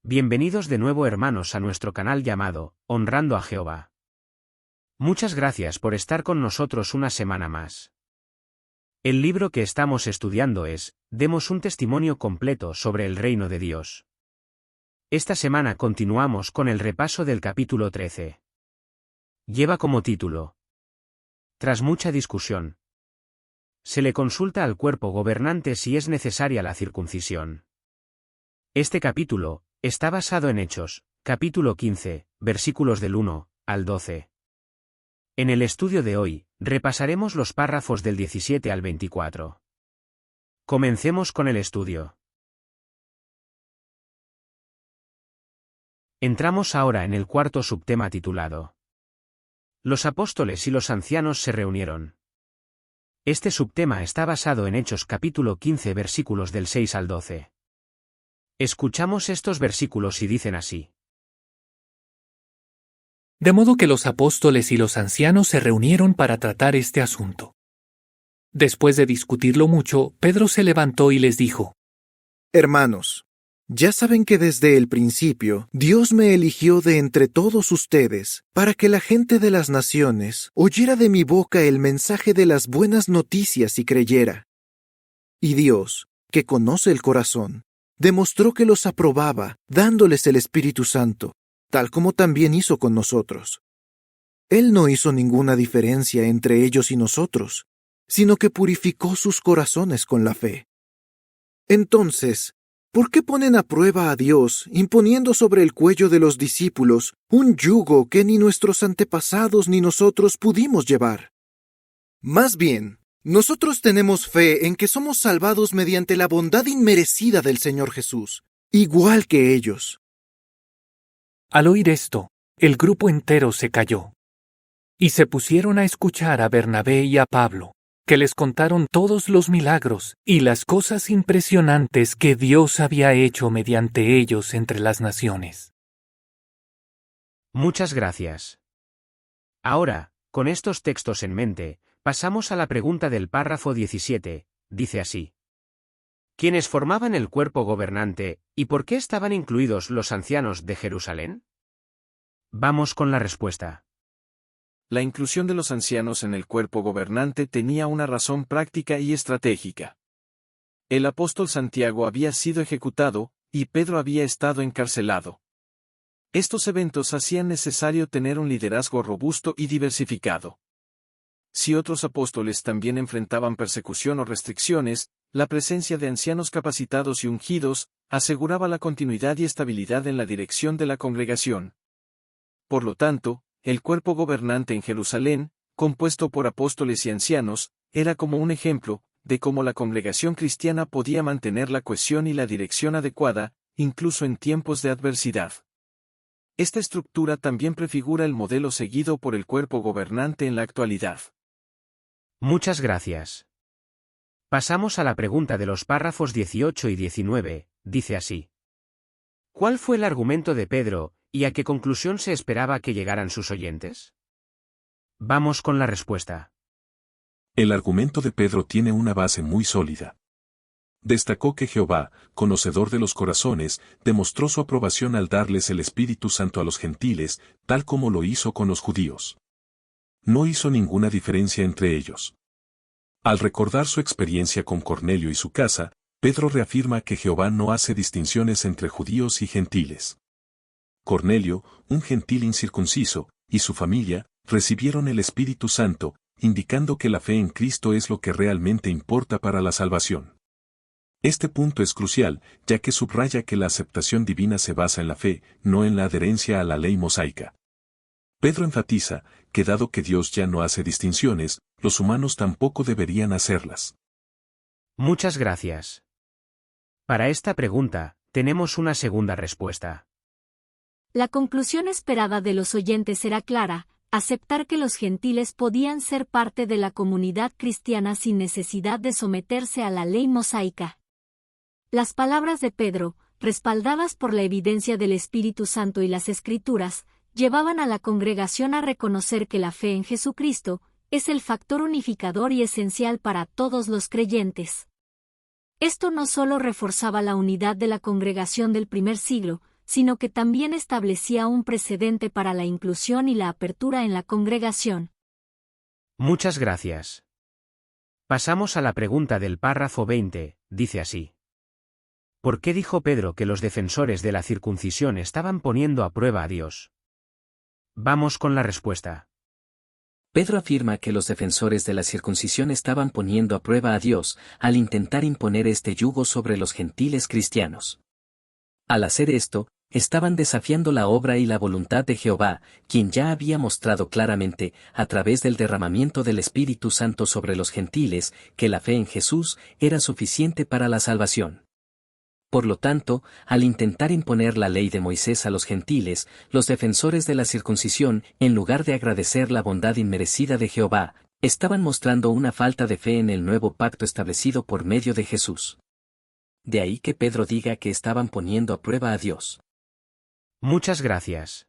Bienvenidos de nuevo hermanos a nuestro canal llamado, Honrando a Jehová. Muchas gracias por estar con nosotros una semana más. El libro que estamos estudiando es, Demos un testimonio completo sobre el reino de Dios. Esta semana continuamos con el repaso del capítulo 13. Lleva como título: Tras mucha discusión, se le consulta al cuerpo gobernante si es necesaria la circuncisión. Este capítulo está basado en Hechos, capítulo 15, versículos del 1 al 12. En el estudio de hoy, repasaremos los párrafos del 17 al 24. Comencemos con el estudio. Entramos ahora en el cuarto subtema titulado: Los apóstoles y los ancianos se reunieron. Este subtema está basado en Hechos capítulo 15 versículos del 6 al 12. Escuchamos estos versículos y dicen así. De modo que los apóstoles y los ancianos se reunieron para tratar este asunto. Después de discutirlo mucho, Pedro se levantó y les dijo: Hermanos, ya saben que desde el principio Dios me eligió de entre todos ustedes para que la gente de las naciones oyera de mi boca el mensaje de las buenas noticias y creyera. Y Dios, que conoce el corazón, demostró que los aprobaba, dándoles el Espíritu Santo, tal como también hizo con nosotros. Él no hizo ninguna diferencia entre ellos y nosotros, sino que purificó sus corazones con la fe. Entonces, ¿por qué ponen a prueba a Dios, imponiendo sobre el cuello de los discípulos un yugo que ni nuestros antepasados ni nosotros pudimos llevar? Más bien, nosotros tenemos fe en que somos salvados mediante la bondad inmerecida del Señor Jesús, igual que ellos. Al oír esto, el grupo entero se calló. Y se pusieron a escuchar a Bernabé y a Pablo, que les contaron todos los milagros y las cosas impresionantes que Dios había hecho mediante ellos entre las naciones. Muchas gracias. Ahora, con estos textos en mente, pasamos a la pregunta del párrafo 17, dice así. ¿Quiénes formaban el cuerpo gobernante, y por qué estaban incluidos los ancianos de Jerusalén? Vamos con la respuesta. La inclusión de los ancianos en el cuerpo gobernante tenía una razón práctica y estratégica. El apóstol Santiago había sido ejecutado, y Pedro había estado encarcelado. Estos eventos hacían necesario tener un liderazgo robusto y diversificado. Si otros apóstoles también enfrentaban persecución o restricciones, la presencia de ancianos capacitados y ungidos aseguraba la continuidad y estabilidad en la dirección de la congregación. Por lo tanto, el cuerpo gobernante en Jerusalén, compuesto por apóstoles y ancianos, era como un ejemplo de cómo la congregación cristiana podía mantener la cohesión y la dirección adecuada, incluso en tiempos de adversidad. Esta estructura también prefigura el modelo seguido por el cuerpo gobernante en la actualidad. Muchas gracias. Pasamos a la pregunta de los párrafos 18 y 19, dice así. ¿Cuál fue el argumento de Pedro, y a qué conclusión se esperaba que llegaran sus oyentes? Vamos con la respuesta. El argumento de Pedro tiene una base muy sólida. Destacó que Jehová, conocedor de los corazones, demostró su aprobación al darles el Espíritu Santo a los gentiles, tal como lo hizo con los judíos. No hizo ninguna diferencia entre ellos. Al recordar su experiencia con Cornelio y su casa, Pedro reafirma que Jehová no hace distinciones entre judíos y gentiles. Cornelio, un gentil incircunciso, y su familia, recibieron el Espíritu Santo, indicando que la fe en Cristo es lo que realmente importa para la salvación. Este punto es crucial, ya que subraya que la aceptación divina se basa en la fe, no en la adherencia a la ley mosaica. Pedro enfatiza que dado que Dios ya no hace distinciones, los humanos tampoco deberían hacerlas. Muchas gracias. Para esta pregunta, tenemos una segunda respuesta. La conclusión esperada de los oyentes era clara: aceptar que los gentiles podían ser parte de la comunidad cristiana sin necesidad de someterse a la ley mosaica. Las palabras de Pedro, respaldadas por la evidencia del Espíritu Santo y las Escrituras, llevaban a la congregación a reconocer que la fe en Jesucristo es el factor unificador y esencial para todos los creyentes. Esto no solo reforzaba la unidad de la congregación del primer siglo, sino que también establecía un precedente para la inclusión y la apertura en la congregación. Muchas gracias. Pasamos a la pregunta del párrafo 20, dice así. ¿Por qué dijo Pedro que los defensores de la circuncisión estaban poniendo a prueba a Dios? Vamos con la respuesta. Pedro afirma que los defensores de la circuncisión estaban poniendo a prueba a Dios al intentar imponer este yugo sobre los gentiles cristianos. Al hacer esto, estaban desafiando la obra y la voluntad de Jehová, quien ya había mostrado claramente, a través del derramamiento del Espíritu Santo sobre los gentiles, que la fe en Jesús era suficiente para la salvación. Por lo tanto, al intentar imponer la ley de Moisés a los gentiles, los defensores de la circuncisión, en lugar de agradecer la bondad inmerecida de Jehová, estaban mostrando una falta de fe en el nuevo pacto establecido por medio de Jesús. De ahí que Pedro diga que estaban poniendo a prueba a Dios. Muchas gracias.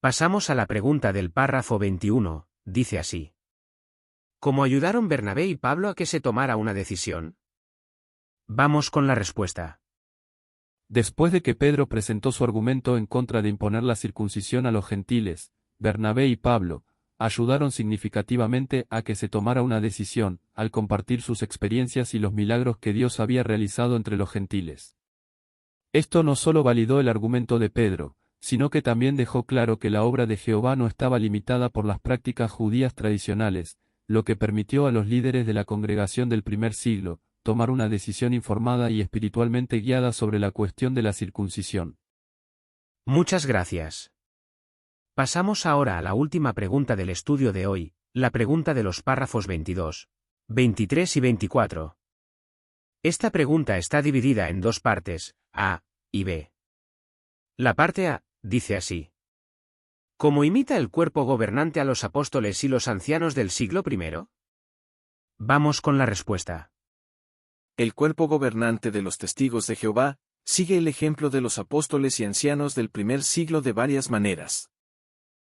Pasamos a la pregunta del párrafo 21, dice así. ¿Cómo ayudaron Bernabé y Pablo a que se tomara una decisión? Vamos con la respuesta. Después de que Pedro presentó su argumento en contra de imponer la circuncisión a los gentiles, Bernabé y Pablo ayudaron significativamente a que se tomara una decisión, al compartir sus experiencias y los milagros que Dios había realizado entre los gentiles. Esto no solo validó el argumento de Pedro, sino que también dejó claro que la obra de Jehová no estaba limitada por las prácticas judías tradicionales, lo que permitió a los líderes de la congregación del primer siglo tomar una decisión informada y espiritualmente guiada sobre la cuestión de la circuncisión. Muchas gracias. Pasamos ahora a la última pregunta del estudio de hoy, la pregunta de los párrafos 22, 23 y 24. Esta pregunta está dividida en dos partes, A y B. La parte A dice así. ¿Cómo imita el cuerpo gobernante a los apóstoles y los ancianos del siglo I? Vamos con la respuesta. El cuerpo gobernante de los testigos de Jehová sigue el ejemplo de los apóstoles y ancianos del primer siglo de varias maneras.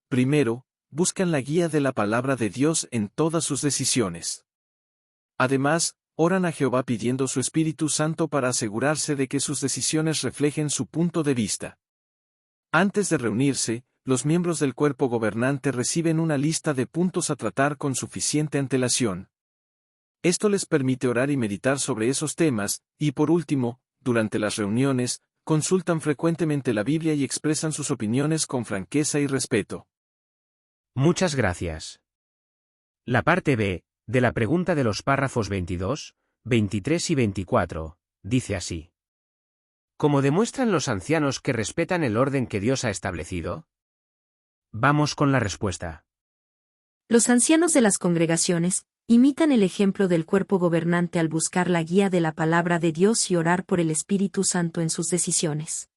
Primero, buscan la guía de la palabra de Dios en todas sus decisiones. Además, oran a Jehová pidiendo su Espíritu Santo para asegurarse de que sus decisiones reflejen su punto de vista. Antes de reunirse, los miembros del cuerpo gobernante reciben una lista de puntos a tratar con suficiente antelación. Esto les permite orar y meditar sobre esos temas, y por último, durante las reuniones, consultan frecuentemente la Biblia y expresan sus opiniones con franqueza y respeto. Muchas gracias. La parte B, de la pregunta de los párrafos 22, 23 y 24, dice así. ¿Cómo demuestran los ancianos que respetan el orden que Dios ha establecido? Vamos con la respuesta. Los ancianos de las congregaciones imitan el ejemplo del cuerpo gobernante al buscar la guía de la palabra de Dios y orar por el Espíritu Santo en sus decisiones.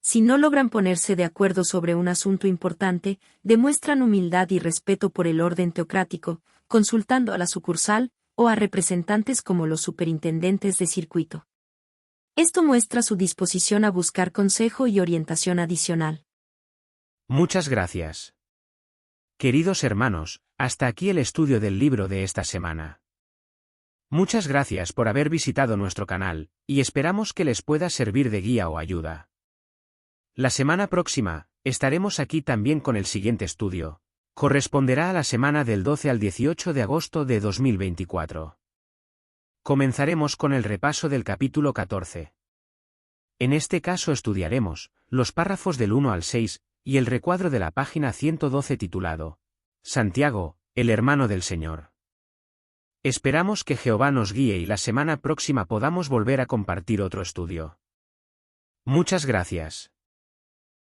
Si no logran ponerse de acuerdo sobre un asunto importante, demuestran humildad y respeto por el orden teocrático, consultando a la sucursal o a representantes como los superintendentes de circuito. Esto muestra su disposición a buscar consejo y orientación adicional. Muchas gracias. Queridos hermanos, hasta aquí el estudio del libro de esta semana. Muchas gracias por haber visitado nuestro canal, y esperamos que les pueda servir de guía o ayuda. La semana próxima, estaremos aquí también con el siguiente estudio. Corresponderá a la semana del 12 al 18 de agosto de 2024. Comenzaremos con el repaso del capítulo 14. En este caso estudiaremos los párrafos del 1 al 6, y el recuadro de la página 112 titulado Santiago, el hermano del Señor. Esperamos que Jehová nos guíe y la semana próxima podamos volver a compartir otro estudio. Muchas gracias.